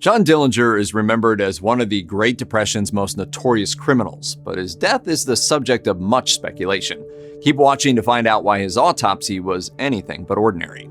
John Dillinger is remembered as one of the Great Depression's most notorious criminals, but his death is the subject of much speculation. Keep watching to find out why his autopsy was anything but ordinary.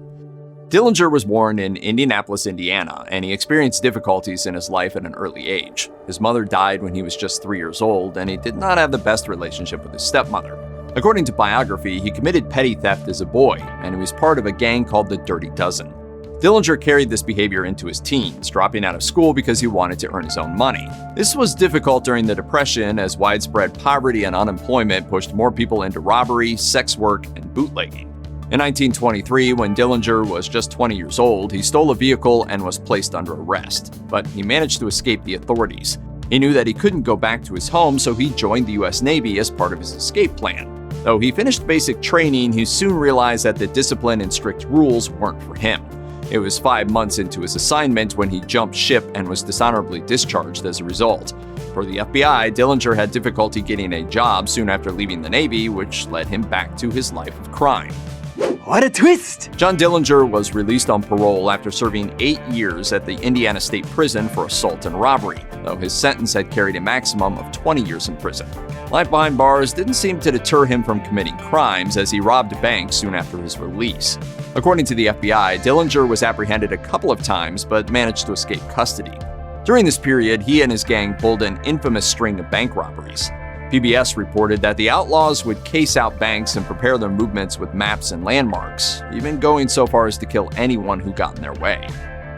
Dillinger was born in Indianapolis, Indiana, and he experienced difficulties in his life at an early age. His mother died when he was just 3 years old, and he did not have the best relationship with his stepmother. According to Biography, he committed petty theft as a boy, and he was part of a gang called the Dirty Dozen. Dillinger carried this behavior into his teens, dropping out of school because he wanted to earn his own money. This was difficult during the Depression, as widespread poverty and unemployment pushed more people into robbery, sex work, and bootlegging. In 1923, when Dillinger was just 20 years old, he stole a vehicle and was placed under arrest. But he managed to escape the authorities. He knew that he couldn't go back to his home, so he joined the U.S. Navy as part of his escape plan. Though he finished basic training, he soon realized that the discipline and strict rules weren't for him. It was 5 months into his assignment when he jumped ship and was dishonorably discharged as a result. For the FBI, Dillinger had difficulty getting a job soon after leaving the Navy, which led him back to his life of crime. What a twist! John Dillinger was released on parole after serving 8 years at the Indiana State Prison for assault and robbery, though his sentence had carried a maximum of 20 years in prison. Life behind bars didn't seem to deter him from committing crimes, as he robbed banks soon after his release. According to the FBI, Dillinger was apprehended a couple of times but managed to escape custody. During this period, he and his gang pulled an infamous string of bank robberies. PBS reported that the outlaws would case out banks and prepare their movements with maps and landmarks, even going so far as to kill anyone who got in their way.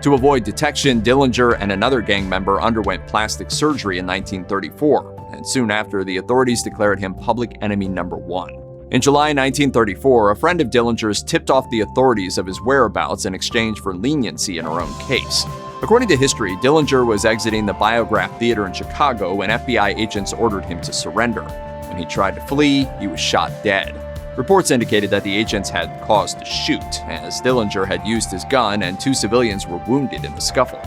To avoid detection, Dillinger and another gang member underwent plastic surgery in 1934, and soon after, the authorities declared him public enemy number 1. In July 1934, a friend of Dillinger's tipped off the authorities of his whereabouts in exchange for leniency in her own case. According to history, Dillinger was exiting the Biograph Theatre in Chicago when FBI agents ordered him to surrender. When he tried to flee, he was shot dead. Reports indicated that the agents had cause to shoot, as Dillinger had used his gun and 2 civilians were wounded in the scuffle.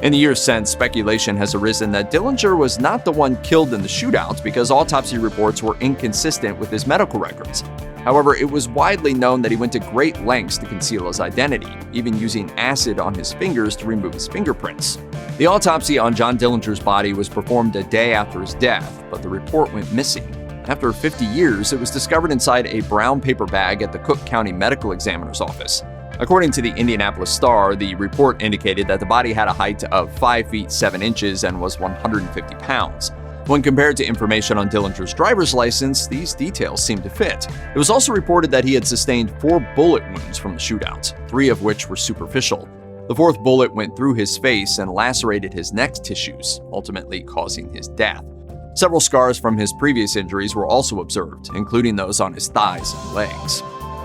In the years since, speculation has arisen that Dillinger was not the one killed in the shootout because autopsy reports were inconsistent with his medical records. However, it was widely known that he went to great lengths to conceal his identity, even using acid on his fingers to remove his fingerprints. The autopsy on John Dillinger's body was performed a day after his death, but the report went missing. After 50 years, it was discovered inside a brown paper bag at the Cook County Medical Examiner's office. According to the Indianapolis Star, the report indicated that the body had a height of 5 feet 7 inches and was 150 pounds. When compared to information on Dillinger's driver's license, these details seem to fit. It was also reported that he had sustained 4 bullet wounds from the shootout, 3 of which were superficial. The 4th bullet went through his face and lacerated his neck tissues, ultimately causing his death. Several scars from his previous injuries were also observed, including those on his thighs and legs.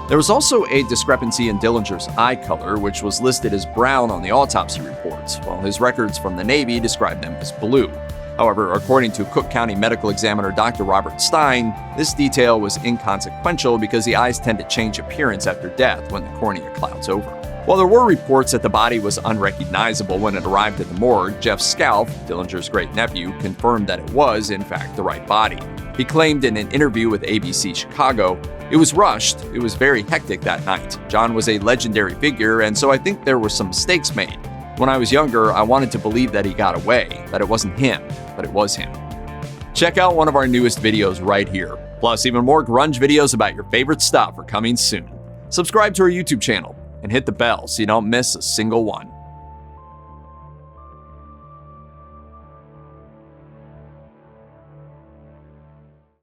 There was also a discrepancy in Dillinger's eye color, which was listed as brown on the autopsy reports, while his records from the Navy described them as blue. However, according to Cook County Medical Examiner Dr. Robert Stein, this detail was inconsequential because the eyes tend to change appearance after death when the cornea clouds over. While there were reports that the body was unrecognizable when it arrived at the morgue, Jeff Scalf, Dillinger's great-nephew, confirmed that it was, in fact, the right body. He claimed in an interview with ABC Chicago, "It was rushed. It was very hectic that night. John was a legendary figure, and so I think there were some mistakes made. When I was younger, I wanted to believe that he got away, that it wasn't him, but it was him." Check out one of our newest videos right here. Plus, even more grunge videos about your favorite stuff are coming soon. Subscribe to our YouTube channel and hit the bell so you don't miss a single one.